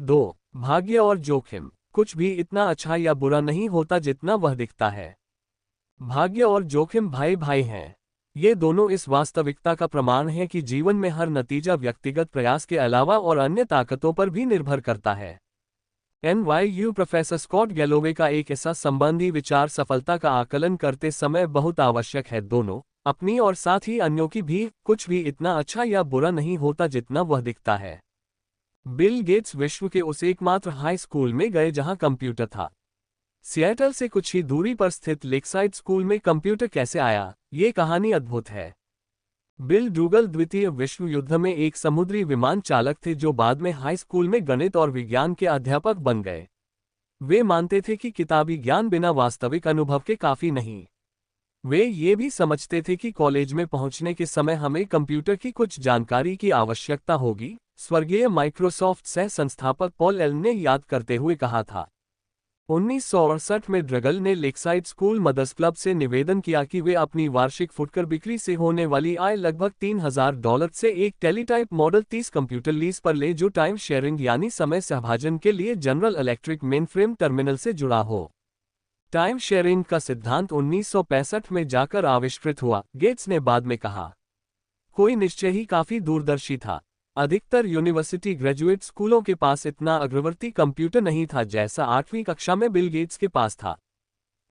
2. भाग्य और जोखिम। कुछ भी इतना अच्छा या बुरा नहीं होता जितना वह दिखता है। भाग्य और जोखिम भाई भाई हैं। ये दोनों इस वास्तविकता का प्रमाण है कि जीवन में हर नतीजा व्यक्तिगत प्रयास के अलावा और अन्य ताकतों पर भी निर्भर करता है। NYU प्रोफेसर स्कॉट गैलोवे का एक ऐसा संबंधी विचार सफलता का आकलन करते समय बहुत आवश्यक है। दोनों, अपनी और साथ ही अन्यों की भी, कुछ भी इतना अच्छा या बुरा नहीं होता जितना वह दिखता है। बिल गेट्स विश्व के उस एकमात्र हाई स्कूल में गए जहां कंप्यूटर था। सिएटल से कुछ ही दूरी पर स्थित लेकसाइड स्कूल में कंप्यूटर कैसे आया, ये कहानी अद्भुत है। बिल डूगल द्वितीय विश्व युद्ध में एक समुद्री विमान चालक थे जो बाद में हाई स्कूल में गणित और विज्ञान के अध्यापक बन गए। वे मानते थे कि किताबी ज्ञान बिना वास्तविक अनुभव के काफी नहीं। वे ये भी समझते थे कि कॉलेज में पहुंचने के समय हमें कंप्यूटर की कुछ जानकारी की आवश्यकता होगी, स्वर्गीय माइक्रोसॉफ्ट सह संस्थापक पॉल एलन ने याद करते हुए कहा था। 1968 में ड्रगल ने लेकसाइड स्कूल मदर्स क्लब से निवेदन किया कि वे अपनी वार्षिक फुटकर बिक्री से होने वाली आय लगभग $3000 से एक टेलीटाइप मॉडल 30 कंप्यूटर लीज पर ले जो टाइम शेयरिंग यानी समय सहभाजन के लिए जनरल इलेक्ट्रिक मेनफ्रेम टर्मिनल से जुड़ा हो। टाइम शेयरिंग का सिद्धांत 1965 में जाकर आविष्कृत हुआ, गेट्स ने बाद में कहा। कोई निश्चय ही काफी दूरदर्शी था। अधिकतर यूनिवर्सिटी ग्रेजुएट स्कूलों के पास इतना अग्रवर्ती कंप्यूटर नहीं था जैसा 8वीं कक्षा में बिल गेट्स के पास था,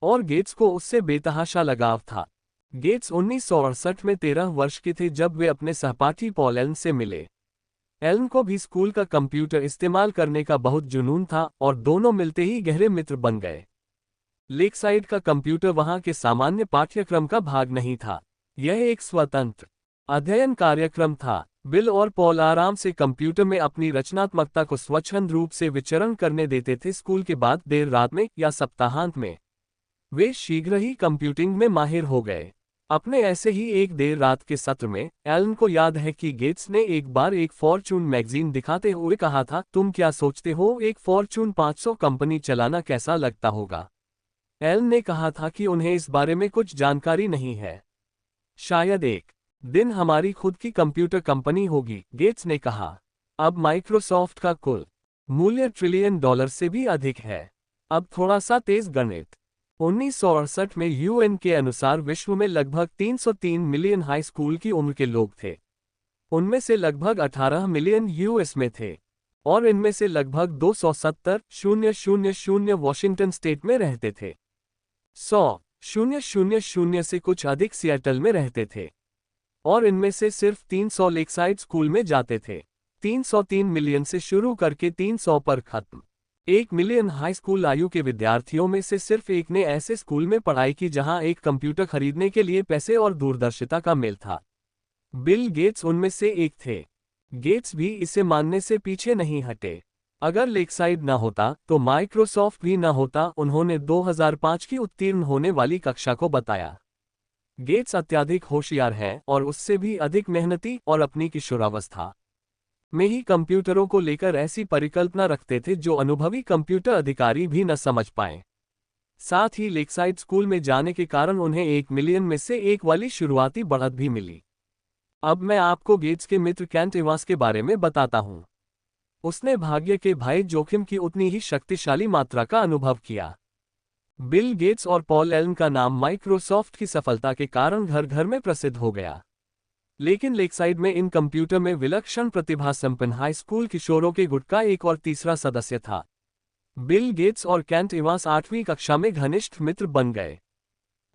और गेट्स को उससे बेतहाशा लगाव था। गेट्स 1968 में 13 वर्ष के थे जब वे अपने सहपाठी पॉल एलन से मिले। एलन को भी स्कूल का कंप्यूटर इस्तेमाल करने का बहुत जुनून था और दोनों मिलते ही गहरे मित्र बन गए। लेकसाइड का कंप्यूटर वहां के सामान्य पाठ्यक्रम का भाग नहीं था, यह एक स्वतंत्र अध्ययन कार्यक्रम था। बिल और पॉल आराम से कंप्यूटर में अपनी रचनात्मकता को स्वच्छंद रूप से विचरण करने देते थे। स्कूल के बाद देर रात में या सप्ताहांत में वे शीघ्र ही कंप्यूटिंग में माहिर हो गए। अपने ऐसे ही एक देर रात के सत्र में एलन को याद है कि गेट्स ने एक बार एक फॉर्च्यून मैगजीन दिखाते हुए कहा था, तुम क्या सोचते हो एक फॉर्च्यून 500 कंपनी चलाना कैसा लगता होगा? एलन ने कहा था कि उन्हें इस बारे में कुछ जानकारी नहीं है। शायद एक दिन हमारी खुद की कंप्यूटर कंपनी होगी, गेट्स ने कहा। अब माइक्रोसॉफ्ट का कुल मूल्य $1 ट्रिलियन से भी अधिक है। अब थोड़ा सा तेज गणित। 1968 में यूएन के अनुसार विश्व में लगभग 303 मिलियन हाई स्कूल की उम्र के लोग थे। उनमें से लगभग 18 मिलियन यूएस में थे और इनमें से लगभग 270,000 वॉशिंगटन स्टेट में रहते थे। 100,000 से कुछ अधिक सिएटल में रहते थे और इनमें से सिर्फ 300 लेकसाइड स्कूल में जाते थे। 303 मिलियन से शुरू करके 300 पर खत्म। 1 मिलियन हाई स्कूल आयु के विद्यार्थियों में से सिर्फ एक ने ऐसे स्कूल में पढ़ाई की जहां एक कंप्यूटर खरीदने के लिए पैसे और दूरदर्शिता का मेल था। बिल गेट्स उनमें से एक थे। गेट्स भी इसे मानने से पीछे नहीं हटे। अगर लेकसाइड न होता तो माइक्रोसॉफ्ट भी न होता, उन्होंने 2005 की उत्तीर्ण होने वाली कक्षा को बताया। गेट्स अत्यधिक होशियार हैं और उससे भी अधिक मेहनती और अपनी किशोरावस्था में ही कंप्यूटरों को लेकर ऐसी परिकल्पना रखते थे जो अनुभवी कंप्यूटर अधिकारी भी न समझ पाए। साथ ही लेकसाइड स्कूल में जाने के कारण उन्हें 1 मिलियन में से एक वाली शुरुआती बढ़त भी मिली। अब मैं आपको गेट्स के मित्र केंट इवांस के बारे में बताता हूं। उसने भाग्य के भय जोखिम की उतनी ही शक्तिशाली मात्रा का अनुभव किया। बिल गेट्स और पॉल एलन का नाम माइक्रोसॉफ्ट की सफलता के कारण घर घर में प्रसिद्ध हो गया। लेकिन लेकसाइड में इन कंप्यूटर में विलक्षण प्रतिभा संपन्न हाई स्कूल किशोरों के गुट का एक और तीसरा सदस्य था। बिल गेट्स और केंट इवांस 8वीं कक्षा में घनिष्ठ मित्र बन गए।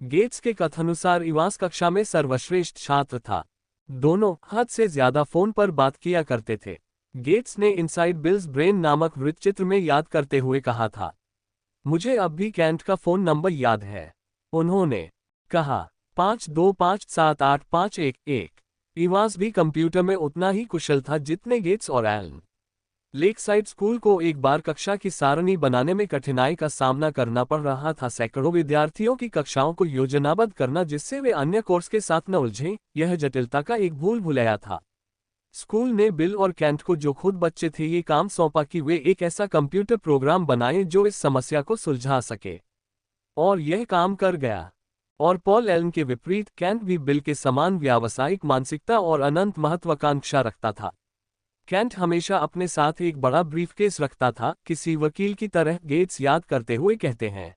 गेट्स के कथनानुसार इवांस कक्षा में सर्वश्रेष्ठ छात्र था। दोनों हद से ज्यादा फोन पर बात किया करते थे। गेट्स ने इनसाइड बिल्स ब्रेन नामक वृत्तचित्र में याद करते हुए कहा था, मुझे अब भी केंट का फोन नंबर याद है। उन्होंने कहा 52578511। इवांस भी कंप्यूटर में उतना ही कुशल था जितने गेट्स और एलन। लेकसाइड स्कूल को एक बार कक्षा की सारणी बनाने में कठिनाई का सामना करना पड़ रहा था। सैकड़ों विद्यार्थियों की कक्षाओं को योजनाबद्ध करना जिससे वे अन्य कोर्स के साथ न उलझें, यह जटिलता का एक भूल भुलैया था। स्कूल ने बिल और केंट को, जो खुद बच्चे थे, ये काम सौंपा कि वे एक ऐसा कंप्यूटर प्रोग्राम बनाएं जो इस समस्या को सुलझा सके, और यह काम कर गया। और पॉल एलन के विपरीत केंट भी बिल के समान व्यावसायिक मानसिकता और अनंत महत्वाकांक्षा रखता था। कैंट हमेशा अपने साथ एक बड़ा ब्रीफकेस रखता था, किसी वकील की तरह गेट्स याद करते हुए कहते हैं।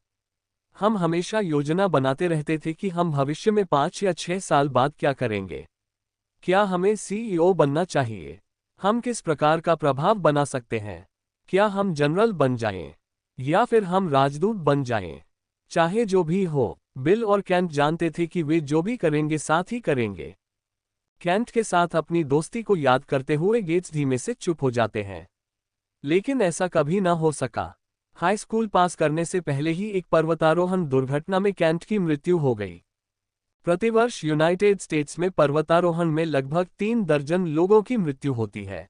हम हमेशा योजना बनाते रहते थे कि हम भविष्य में 5 या 6 साल बाद क्या करेंगे। क्या हमें सीईओ बनना चाहिए? हम किस प्रकार का प्रभाव बना सकते हैं? क्या हम जनरल बन जाएं? या फिर हम राजदूत बन जाएं? चाहे जो भी हो, बिल और कैंट जानते थे कि वे जो भी करेंगे साथ ही करेंगे। कैंट के साथ अपनी दोस्ती को याद करते हुए गेट्स धीमे से चुप हो जाते हैं। लेकिन ऐसा कभी ना हो सका। हाई स्कूल पास करने से पहले ही एक पर्वतारोहण दुर्घटना में कैंट की मृत्यु हो गई। प्रतिवर्ष यूनाइटेड स्टेट्स में पर्वतारोहण में लगभग 3 दर्जन लोगों की मृत्यु होती है,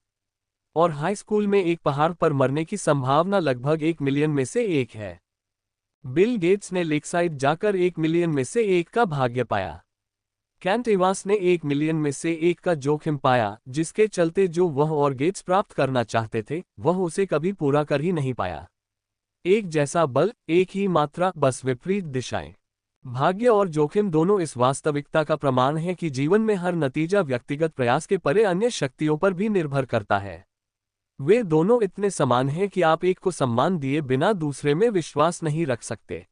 और हाई स्कूल में एक पहाड़ पर मरने की संभावना लगभग 1 मिलियन में से एक है। बिल गेट्स ने लेकसाइड जाकर 1 मिलियन में से एक का भाग्य पाया। कैंट इवांस ने 1 मिलियन में से एक का जोखिम पाया, जिसके चलते जो वह और गेट्स प्राप्त करना चाहते थे, वह उसे कभी पूरा कर ही नहीं पाया। एक जैसा बल, एक ही मात्रा, बस विपरीत दिशाएं। भाग्य और जोखिम दोनों इस वास्तविकता का प्रमाण है कि जीवन में हर नतीजा व्यक्तिगत प्रयास के परे अन्य शक्तियों पर भी निर्भर करता है। वे दोनों इतने समान हैं कि आप एक को सम्मान दिए बिना दूसरे में विश्वास नहीं रख सकते।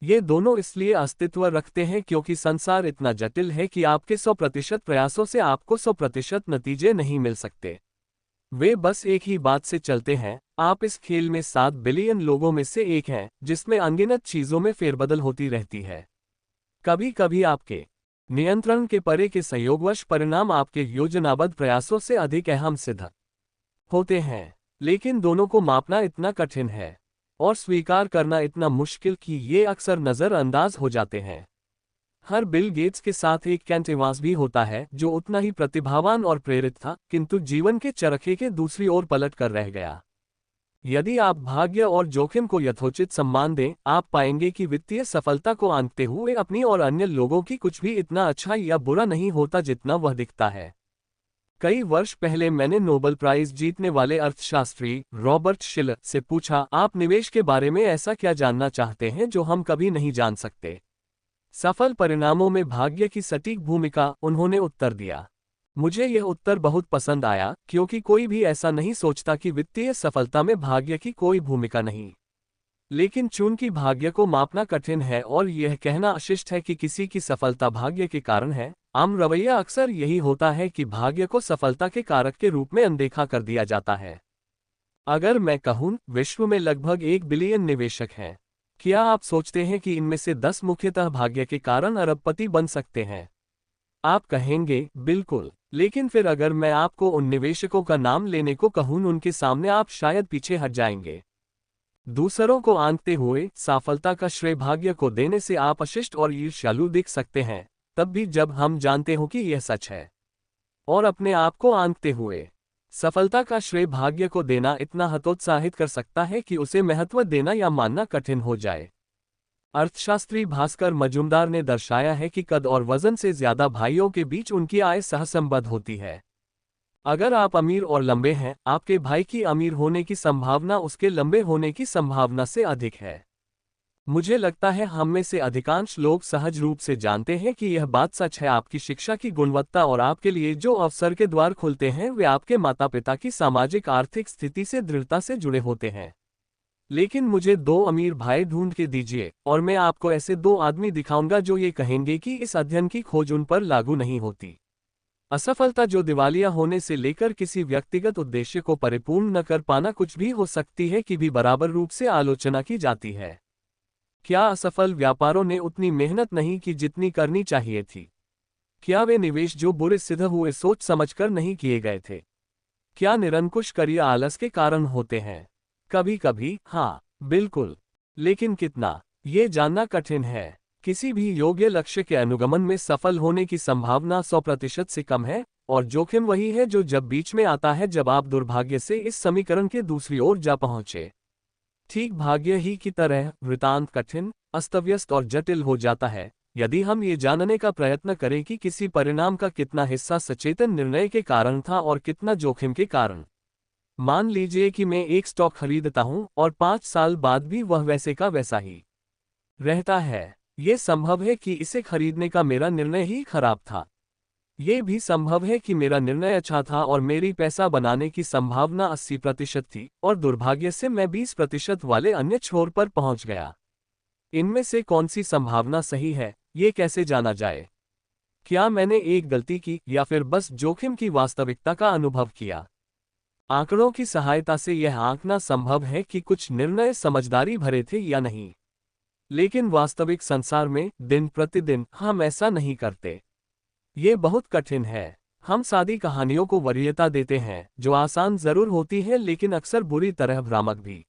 ये दोनों इसलिए अस्तित्व रखते हैं क्योंकि संसार इतना जटिल है कि आपके 100% प्रयासों से आपको 100% नतीजे नहीं मिल सकते। वे बस एक ही बात से चलते हैं। आप इस खेल में 7 बिलियन लोगों में से एक हैं, जिसमें अनगिनत चीजों में फेरबदल होती रहती है। कभी कभी आपके नियंत्रण के परे के संयोगवश परिणाम आपके योजनाबद्ध प्रयासों से अधिक अहम सिद्ध होते हैं, लेकिन दोनों को मापना इतना कठिन है और स्वीकार करना इतना मुश्किल कि ये अक्सर नजरअंदाज हो जाते हैं। हर बिल गेट्स के साथ एक कैंट इवांस भी होता है, जो उतना ही प्रतिभावान और प्रेरित था, किंतु जीवन के चरखे के दूसरी ओर पलट कर रह गया। यदि आप भाग्य और जोखिम को यथोचित सम्मान दें, आप पाएंगे कि वित्तीय सफलता को आंकते हुए अपनी और अन्य लोगों की कुछ भी इतना अच्छा या बुरा नहीं होता जितना वह दिखता है। कई वर्ष पहले मैंने नोबेल प्राइज जीतने वाले अर्थशास्त्री रॉबर्ट शिलर से पूछा, आप निवेश के बारे में ऐसा क्या जानना चाहते हैं जो हम कभी नहीं जान सकते? सफल परिणामों में भाग्य की सटीक भूमिका, उन्होंने उत्तर दिया। मुझे यह उत्तर बहुत पसंद आया, क्योंकि कोई भी ऐसा नहीं सोचता कि वित्तीय सफलता में भाग्य की कोई भूमिका नहीं। लेकिन चूंकि भाग्य को मापना कठिन है और यह कहना अशिष्ट है कि किसी की सफलता भाग्य के कारण है, आम रवैया अक्सर यही होता है कि भाग्य को सफलता के कारक के रूप में अनदेखा कर दिया जाता है। अगर मैं कहूं, विश्व में लगभग 1 बिलियन निवेशक हैं, क्या आप सोचते हैं कि इनमें से 10 मुख्यतः भाग्य के कारण अरबपति बन सकते हैं? आप कहेंगे, बिल्कुल। लेकिन फिर अगर मैं आपको उन निवेशकों का नाम लेने को कहूं, उनके सामने आप शायद पीछे हट जाएंगे। दूसरों को आंकते हुए सफलता का श्रेय भाग्य को देने से आप अशिष्ट और ईर्ष्यालु दिख सकते हैं, तब भी जब हम जानते हो कि यह सच है। और अपने आप को आंकते हुए सफलता का श्रेय भाग्य को देना इतना हतोत्साहित कर सकता है कि उसे महत्व देना या मानना कठिन हो जाए। अर्थशास्त्री भास्कर मजुमदार ने दर्शाया है कि कद और वजन से ज्यादा भाइयों के बीच उनकी आय सहसंबद्ध होती है। अगर आप अमीर और लंबे हैं, आपके भाई की अमीर होने की संभावना उसके लंबे होने की संभावना से अधिक है। मुझे लगता है हम में से अधिकांश लोग सहज रूप से जानते हैं कि यह बात सच है। आपकी शिक्षा की गुणवत्ता और आपके लिए जो अवसर के द्वार खुलते हैं, वे आपके माता पिता की सामाजिक आर्थिक स्थिति से दृढ़ता से जुड़े होते हैं। लेकिन मुझे 2 अमीर भाई ढूंढ के दीजिए और मैं आपको ऐसे 2 आदमी दिखाऊंगा जो ये कहेंगे कि इस अध्ययन की खोज उन पर लागू नहीं होती। असफलता जो दिवालिया होने से लेकर किसी व्यक्तिगत उद्देश्य को परिपूर्ण न कर पाना कुछ भी हो सकती है कि भी बराबर रूप से आलोचना की जाती है। क्या असफल व्यापारों ने उतनी मेहनत नहीं की जितनी करनी चाहिए थी? क्या वे निवेश जो बुरे सिद्ध हुए सोच समझकर नहीं किए गए थे? क्या निरंकुश कार्य आलस के कारण होते हैं? कभी कभी हाँ, बिल्कुल। लेकिन कितना, ये जानना कठिन है। किसी भी योग्य लक्ष्य के अनुगमन में सफल होने की संभावना 100% से कम है, और जोखिम वही है जो जब बीच में आता है जब आप दुर्भाग्य से इस समीकरण के दूसरी ओर जा पहुंचे। ठीक भाग्य ही की तरह वृतांत कठिन, अस्तव्यस्त और जटिल हो जाता है यदि हम ये जानने का प्रयत्न करें कि किसी परिणाम का कितना हिस्सा सचेतन निर्णय के कारण था और कितना जोखिम के कारण। मान लीजिए कि मैं एक स्टॉक खरीदता हूं और 5 साल बाद भी वह वैसे का वैसा ही रहता है। यह संभव है कि इसे खरीदने का मेरा निर्णय ही खराब था। ये भी संभव है कि मेरा निर्णय अच्छा था और मेरी पैसा बनाने की संभावना 80% थी और दुर्भाग्य से मैं 20% वाले अन्य छोर पर पहुंच गया। इनमें से कौन सी संभावना सही है, ये कैसे जाना जाए? क्या मैंने एक गलती की या फिर बस जोखिम की वास्तविकता का अनुभव किया? आंकड़ों की सहायता से यह आंकना संभव है कि कुछ निर्णय समझदारी भरे थे या नहीं। लेकिन वास्तविक संसार में दिन प्रतिदिन हम ऐसा नहीं करते। ये बहुत कठिन है। हम सादी कहानियों को वरीयता देते हैं जो आसान जरूर होती है लेकिन अक्सर बुरी तरह भ्रामक भी।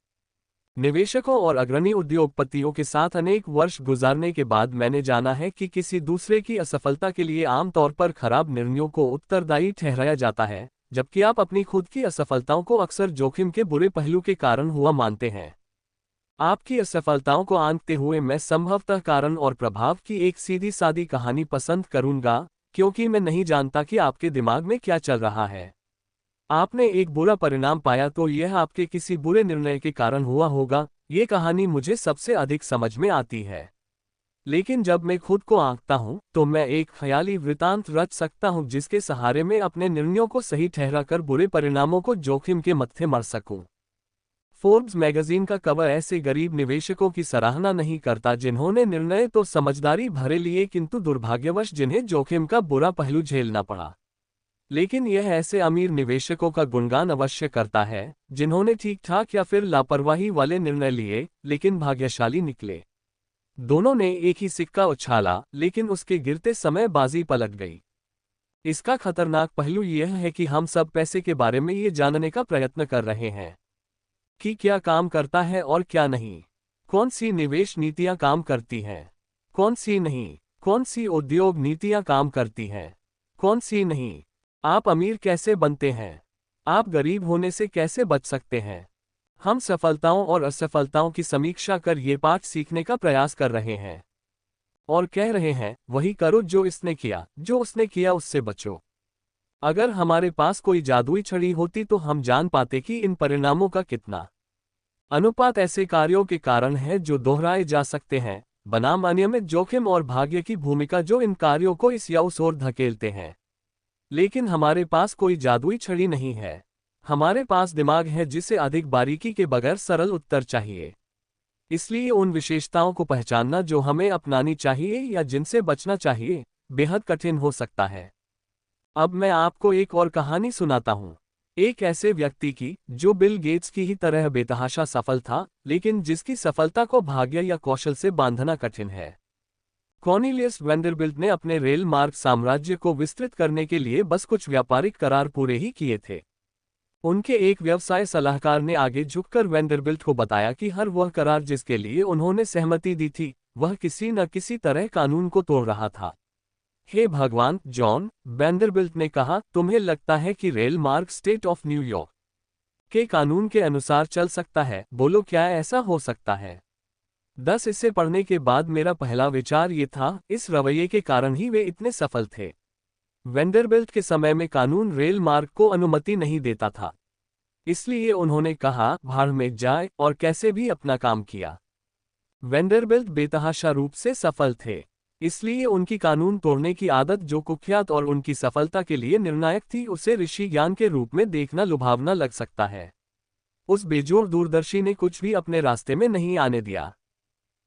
निवेशकों और अग्रणी उद्योगपतियों के साथ अनेक वर्ष गुजारने के बाद मैंने जाना है कि किसी दूसरे की असफलता के लिए आमतौर पर खराब निर्णयों को उत्तरदायी ठहराया जाता है, जबकि आप अपनी खुद की असफलताओं को अक्सर जोखिम के बुरे पहलू के कारण हुआ मानते हैं। आपकी असफलताओं को आंकते हुए मैं संभवतः कारण और प्रभाव की एक सीधी सादी कहानी पसंद करूंगा, क्योंकि मैं नहीं जानता कि आपके दिमाग में क्या चल रहा है। आपने एक बुरा परिणाम पाया तो यह आपके किसी बुरे निर्णय के कारण हुआ होगा। ये कहानी मुझे सबसे अधिक समझ में आती है। लेकिन जब मैं खुद को आंकता हूं तो मैं एक ख्याली वृतांत रच सकता हूं जिसके सहारे मैं अपने निर्णयों को सही ठहराकर बुरे परिणामों को जोखिम के मत्थे मर सकूं। फोर्ब्स मैगजीन का कवर ऐसे गरीब निवेशकों की सराहना नहीं करता जिन्होंने निर्णय तो समझदारी भरे लिए किंतु दुर्भाग्यवश जिन्हें जोखिम का बुरा पहलू झेलना पड़ा। लेकिन यह ऐसे अमीर निवेशकों का गुणगान अवश्य करता है जिन्होंने ठीक ठाक या फिर लापरवाही वाले निर्णय लिए लेकिन भाग्यशाली निकले। दोनों ने एक ही सिक्का उछाला लेकिन उसके गिरते समय बाजी पलट गई। इसका खतरनाक पहलू यह है कि हम सब पैसे के बारे में ये जानने का प्रयत्न कर रहे हैं कि क्या काम करता है और क्या नहीं, कौन सी निवेश नीतियां काम करती हैं, कौन सी नहीं, कौन सी उद्योग नीतियां काम करती हैं, कौन सी नहीं। आप अमीर कैसे बनते हैं? आप गरीब होने से कैसे बच सकते हैं? हम सफलताओं और असफलताओं की समीक्षा कर ये पाठ सीखने का प्रयास कर रहे हैं और कह रहे हैं, वही करो जो इसने किया, जो उसने किया उससे बचो। अगर हमारे पास कोई जादुई छड़ी होती तो हम जान पाते कि इन परिणामों का कितना अनुपात ऐसे कार्यों के कारण है जो दोहराए जा सकते हैं, बनाम अनियमित जोखिम और भाग्य की भूमिका जो इन कार्यों को इस या उस ओर धकेलते हैं। लेकिन हमारे पास कोई जादुई छड़ी नहीं है। हमारे पास दिमाग है जिसे अधिक बारीकी के बगैर सरल उत्तर चाहिए। इसलिए उन विशेषताओं को पहचानना जो हमें अपनानी चाहिए या जिनसे बचना चाहिए, बेहद कठिन हो सकता है। अब मैं आपको एक और कहानी सुनाता हूं, एक ऐसे व्यक्ति की जो बिल गेट्स की ही तरह बेतहाशा सफल था, लेकिन जिसकी सफलता को भाग्य या कौशल से बांधना कठिन है। कॉर्नेलियस वैंडरबिल्ट ने अपने रेल मार्ग साम्राज्य को विस्तृत करने के लिए बस कुछ व्यापारिक करार पूरे ही किए थे। उनके एक व्यवसाय सलाहकार ने आगे झुककर वैंडरबिल्ट को बताया कि हर वह करार जिसके लिए उन्होंने सहमति दी थी, वह किसी न किसी तरह कानून को तोड़ रहा था। हे भगवान, जॉन, वैंडरबिल्ट ने कहा, तुम्हें लगता है कि रेल मार्ग स्टेट ऑफ न्यूयॉर्क के कानून के अनुसार चल सकता है? बोलो, क्या ऐसा हो सकता है? 10 इसे पढ़ने के बाद मेरा पहला विचार ये था, इस रवैये के कारण ही वे इतने सफल थे। वैंडरबिल्ट के समय में कानून रेल मार्ग को अनुमति नहीं देता था, इसलिए उन्होंने कहा, भाड़ में जाए, और कैसे भी अपना काम किया। वैंडरबिल्ट बेतहाशा रूप से सफल थे, इसलिए उनकी कानून तोड़ने की आदत जो कुख्यात और उनकी सफलता के लिए निर्णायक थी, उसे ऋषि ज्ञान के रूप में देखना लुभावना लग सकता है। उस बेजोड़ दूरदर्शी ने कुछ भी अपने रास्ते में नहीं आने दिया।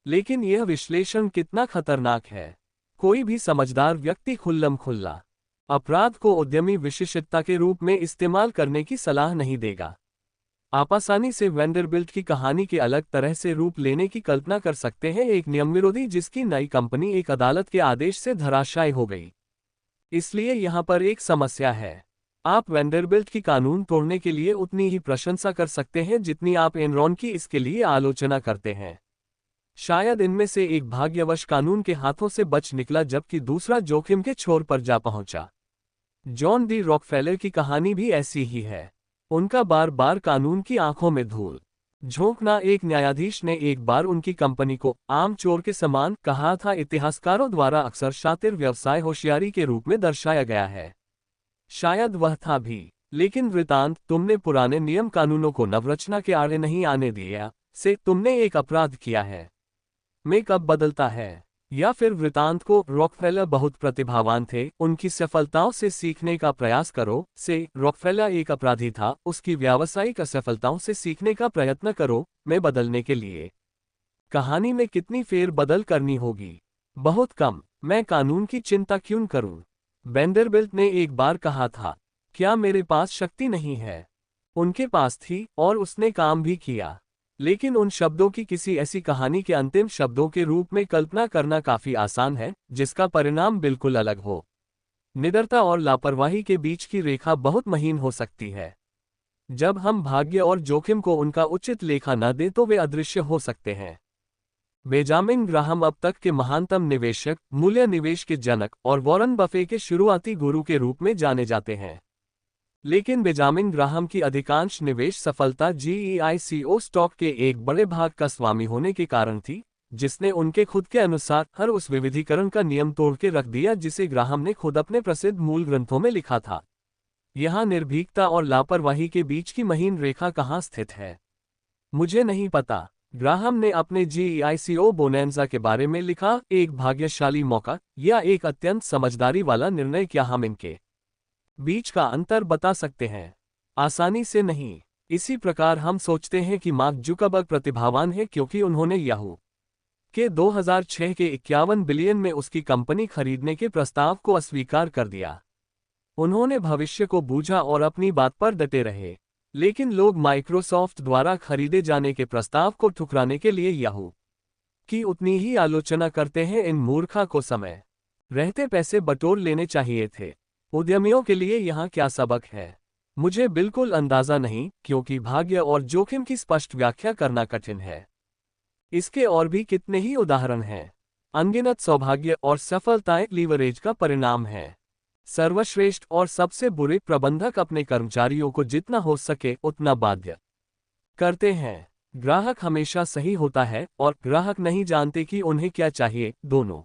लेकिन यह विश्लेषण कितना खतरनाक है। कोई भी समझदार व्यक्ति खुल्लम खुल्ला अपराध को उद्यमी विशिष्टता के रूप में इस्तेमाल करने की सलाह नहीं देगा। आप आसानी से वैंडरबिल्ट की कहानी के अलग तरह से रूप लेने की कल्पना कर सकते हैं, एक नियम विरोधी जिसकी नई कंपनी एक अदालत के आदेश से धराशायी हो गई। इसलिए यहाँ पर एक समस्या है। आप वैंडरबिल्ट की कानून तोड़ने के लिए उतनी ही प्रशंसा कर सकते हैं जितनी आप एनरॉन की इसके लिए आलोचना करते हैं। शायद इनमें से एक भाग्यवश कानून के हाथों से बच निकला जबकि दूसरा जोखिम के छोर पर जा पहुंचा। जॉन डी रॉकफेलर की कहानी भी ऐसी ही है। उनका बार बार कानून की आंखों में धूल झोंकना। एक न्यायाधीश ने एक बार उनकी कंपनी को आम चोर के समान कहा था। इतिहासकारों द्वारा अक्सर शातिर व्यवसाय होशियारी के रूप में दर्शाया गया है। शायद वह था भी, लेकिन वृतांत, तुमने पुराने नियम कानूनों को नवरचना के आड़े नहीं आने दिया से तुमने एक अपराध किया है। में कब बदलता है? या फिर वृतांत को रॉकफेलर बहुत प्रतिभावान थे, उनकी सफलताओं से सीखने का प्रयास करो, से रॉकफेलर एक अपराधी था, उसकी व्यावसायिक असफलताओं से सीखने का प्रयत्न करो, में बदलने के लिए कहानी में कितनी फेरबदल करनी होगी? बहुत कम। मैं कानून की चिंता क्यों करूं? वेंडरबिल्ट ने एक बार कहा था, क्या मेरे पास शक्ति नहीं है? उनके पास थी, और उसने काम भी किया। लेकिन उन शब्दों की किसी ऐसी कहानी के अंतिम शब्दों के रूप में कल्पना करना काफी आसान है, जिसका परिणाम बिल्कुल अलग हो। निडरता और लापरवाही के बीच की रेखा बहुत महीन हो सकती है। जब हम भाग्य और जोखिम को उनका उचित लेखा न दें तो वे अदृश्य हो सकते हैं। बेंजामिन ग्राहम अब तक के महानतम निवेशक, मूल्य निवेश के जनक और वॉरेन बफे के शुरुआती गुरु के रूप में जाने जाते हैं। लेकिन बेंजामिन ग्राहम की अधिकांश निवेश सफलता GEICO स्टॉक के एक बड़े भाग का स्वामी होने के कारण थी, जिसने उनके खुद के अनुसार हर उस विविधीकरण का नियम तोड़ के रख दिया जिसे ग्राहम ने खुद अपने प्रसिद्ध मूल ग्रंथों में लिखा था। यहाँ निर्भीकता और लापरवाही के बीच की महीन रेखा कहाँ स्थित है, मुझे नहीं पता। ग्राहम ने अपने GEICO बोनेंजा के बारे में लिखा, एक भाग्यशाली मौका या एक अत्यंत समझदारी वाला निर्णय, क्या हम इनके बीच का अंतर बता सकते हैं? आसानी से नहीं। इसी प्रकार हम सोचते हैं कि मार्क जुकरबर्ग प्रतिभावान है क्योंकि उन्होंने याहू के 2006 के 51 बिलियन में उसकी कंपनी खरीदने के प्रस्ताव को अस्वीकार कर दिया। उन्होंने भविष्य को बूझा और अपनी बात पर डटे रहे। लेकिन लोग माइक्रोसॉफ्ट द्वारा खरीदे जाने के प्रस्ताव को ठुकराने के लिए याहू की उतनी ही आलोचना करते हैं। इन मूर्खा को समय रहते पैसे बटोर लेने चाहिए थे। उद्यमियों के लिए यहाँ क्या सबक है, मुझे बिल्कुल अंदाजा नहीं, क्योंकि भाग्य और जोखिम की स्पष्ट व्याख्या करना कठिन है। इसके और भी कितने ही उदाहरण हैं। अनगिनत सौभाग्य और सफलताएं लीवरेज का परिणाम है। सर्वश्रेष्ठ और सबसे बुरे प्रबंधक अपने कर्मचारियों को जितना हो सके उतना बाध्य करते हैं। ग्राहक हमेशा सही होता है और ग्राहक नहीं जानते कि उन्हें क्या चाहिए, दोनों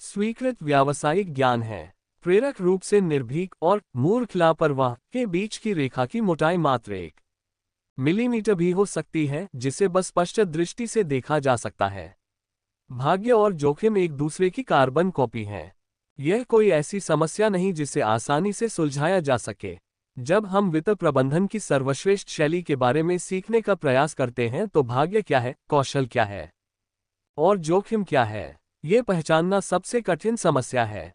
स्वीकृत व्यावसायिक ज्ञान है। प्रेरक रूप से निर्भीक और मूर्ख लापरवाह के बीच की रेखा की मोटाई मात्र 1 मिलीमीटर भी हो सकती है, जिसे बस स्पष्ट दृष्टि से देखा जा सकता है। भाग्य और जोखिम एक दूसरे की कार्बन कॉपी हैं। यह कोई ऐसी समस्या नहीं जिसे आसानी से सुलझाया जा सके। जब हम वित्त प्रबंधन की सर्वश्रेष्ठ शैली के बारे में सीखने का प्रयास करते हैं तो भाग्य क्या है, कौशल क्या है और जोखिम क्या है, ये पहचानना सबसे कठिन समस्या है।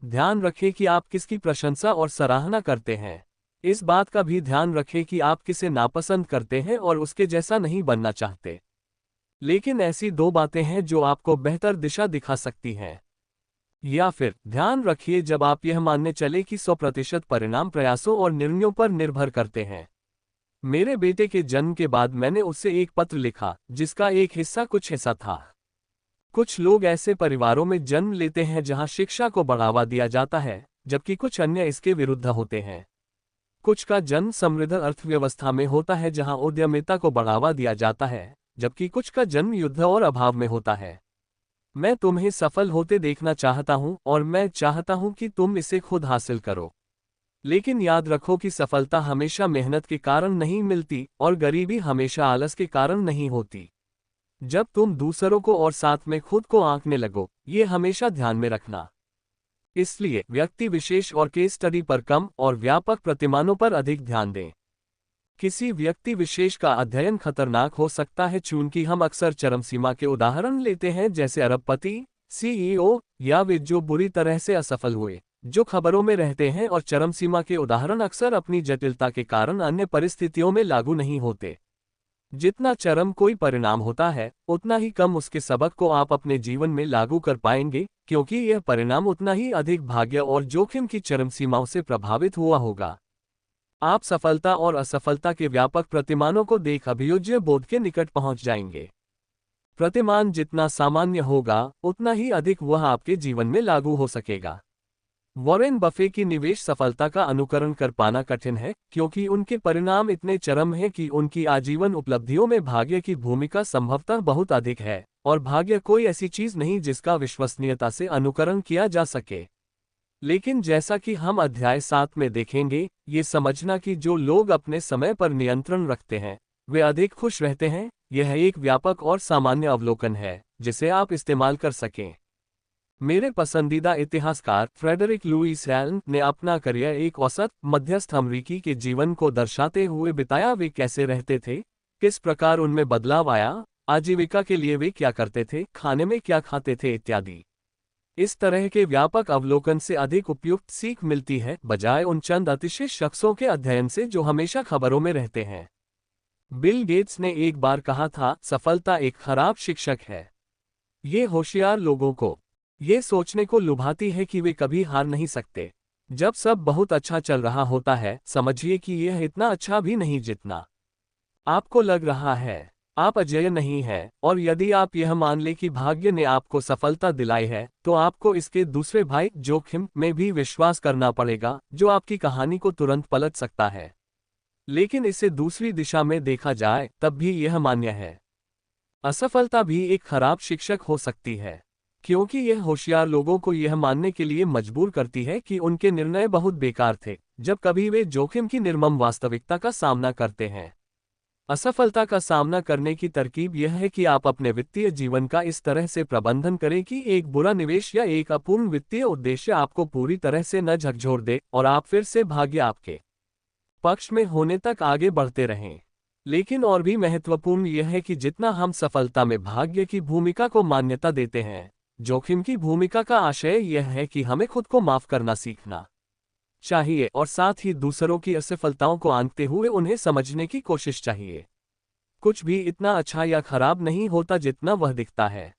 ध्यान रखें कि आप किसकी प्रशंसा और सराहना करते हैं। इस बात का भी ध्यान रखें कि आप किसे नापसंद करते हैं और उसके जैसा नहीं बनना चाहते। लेकिन ऐसी 2 बातें हैं जो आपको बेहतर दिशा दिखा सकती हैं। या फिर ध्यान रखिए जब आप यह मानने चले कि 100% परिणाम प्रयासों और निर्णयों पर निर्भर करते हैं। मेरे बेटे के जन्म के बाद मैंने उससे एक पत्र लिखा जिसका एक हिस्सा कुछ ऐसा था। कुछ लोग ऐसे परिवारों में जन्म लेते हैं जहां शिक्षा को बढ़ावा दिया जाता है, जबकि कुछ अन्य इसके विरुद्ध होते हैं। कुछ का जन्म समृद्ध अर्थव्यवस्था में होता है जहां उद्यमिता को बढ़ावा दिया जाता है, जबकि कुछ का जन्म युद्ध और अभाव में होता है। मैं तुम्हें सफल होते देखना चाहता हूं और मैं चाहता हूं कि तुम इसे खुद हासिल करो। लेकिन याद रखो कि सफलता हमेशा मेहनत के कारण नहीं मिलती और गरीबी हमेशा आलस के कारण नहीं होती। जब तुम दूसरों को और साथ में खुद को आंकने लगो, ये हमेशा ध्यान में रखना। इसलिए व्यक्ति विशेष और केस स्टडी पर कम और व्यापक प्रतिमानों पर अधिक ध्यान दें। किसी व्यक्ति विशेष का अध्ययन खतरनाक हो सकता है चूंकि हम अक्सर चरम सीमा के उदाहरण लेते हैं, जैसे अरबपति, CEO या वे जो बुरी तरह से असफल हुए, जो खबरों में रहते हैं, और चरम सीमा के उदाहरण अक्सर अपनी जटिलता के कारण अन्य परिस्थितियों में लागू नहीं होते। जितना चरम कोई परिणाम होता है, उतना ही कम उसके सबक को आप अपने जीवन में लागू कर पाएंगे, क्योंकि यह परिणाम उतना ही अधिक भाग्य और जोखिम की चरम सीमाओं से प्रभावित हुआ होगा। आप सफलता और असफलता के व्यापक प्रतिमानों को देख अभियोज्य बोध के निकट पहुंच जाएंगे। प्रतिमान जितना सामान्य होगा, उतना ही अधिक वह आपके जीवन में लागू हो सकेगा। वॉरेन बफे की निवेश सफलता का अनुकरण कर पाना कठिन है, क्योंकि उनके परिणाम इतने चरम हैं कि उनकी आजीवन उपलब्धियों में भाग्य की भूमिका संभवतः बहुत अधिक है, और भाग्य कोई ऐसी चीज नहीं जिसका विश्वसनीयता से अनुकरण किया जा सके। लेकिन जैसा कि हम अध्याय 7 में देखेंगे, ये समझना कि जो लोग अपने समय पर नियंत्रण रखते हैं, वे अधिक खुश रहते हैं, यह एक व्यापक और सामान्य अवलोकन है, जिसे आप इस्तेमाल कर सकें। मेरे पसंदीदा इतिहासकार फ्रेडरिक लुईस एलन ने अपना करियर एक औसत मध्यस्थ अमरीकी के जीवन को दर्शाते हुए बिताया। वे कैसे रहते थे, किस प्रकार उनमें बदलाव आया, आजीविका के लिए वे क्या करते थे, खाने में क्या खाते थे इत्यादि। इस तरह के व्यापक अवलोकन से अधिक उपयुक्त सीख मिलती है, बजाय उन चंद अतिशय शख्सों के अध्ययन से जो हमेशा खबरों में रहते हैं। बिल गेट्स ने एक बार कहा था, सफलता एक खराब शिक्षक है। ये होशियार लोगों को ये सोचने को लुभाती है कि वे कभी हार नहीं सकते। जब सब बहुत अच्छा चल रहा होता है, समझिए कि यह इतना अच्छा भी नहीं जितना आपको लग रहा है। आप अजेय नहीं हैं, और यदि आप यह मान लें कि भाग्य ने आपको सफलता दिलाई है, तो आपको इसके दूसरे भाई जोखिम में भी विश्वास करना पड़ेगा, जो आपकी कहानी को तुरंत पलट सकता है। लेकिन इसे दूसरी दिशा में देखा जाए, तब भी यह मान्य है। असफलता भी एक खराब शिक्षक हो सकती है, क्योंकि यह होशियार लोगों को यह मानने के लिए मजबूर करती है कि उनके निर्णय बहुत बेकार थे, जब कभी वे जोखिम की निर्मम वास्तविकता का सामना करते हैं। असफलता का सामना करने की तरकीब यह है कि आप अपने वित्तीय जीवन का इस तरह से प्रबंधन करें कि एक बुरा निवेश या एक अपूर्ण वित्तीय उद्देश्य आपको पूरी तरह से न झकझोर दे और आप फिर से भाग्य आपके पक्ष में होने तक आगे बढ़ते रहें। लेकिन और भी महत्वपूर्ण यह है कि जितना हम सफलता में भाग्य की भूमिका को मान्यता देते हैं, जोखिम की भूमिका का आशय यह है कि हमें खुद को माफ करना सीखना चाहिए और साथ ही दूसरों की असफलताओं को आंकते हुए उन्हें समझने की कोशिश चाहिए। कुछ भी इतना अच्छा या खराब नहीं होता जितना वह दिखता है।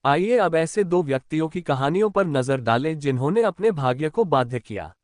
आइए अब ऐसे दो व्यक्तियों की कहानियों पर नजर डालें जिन्होंने अपने भाग्य को बाध्य किया।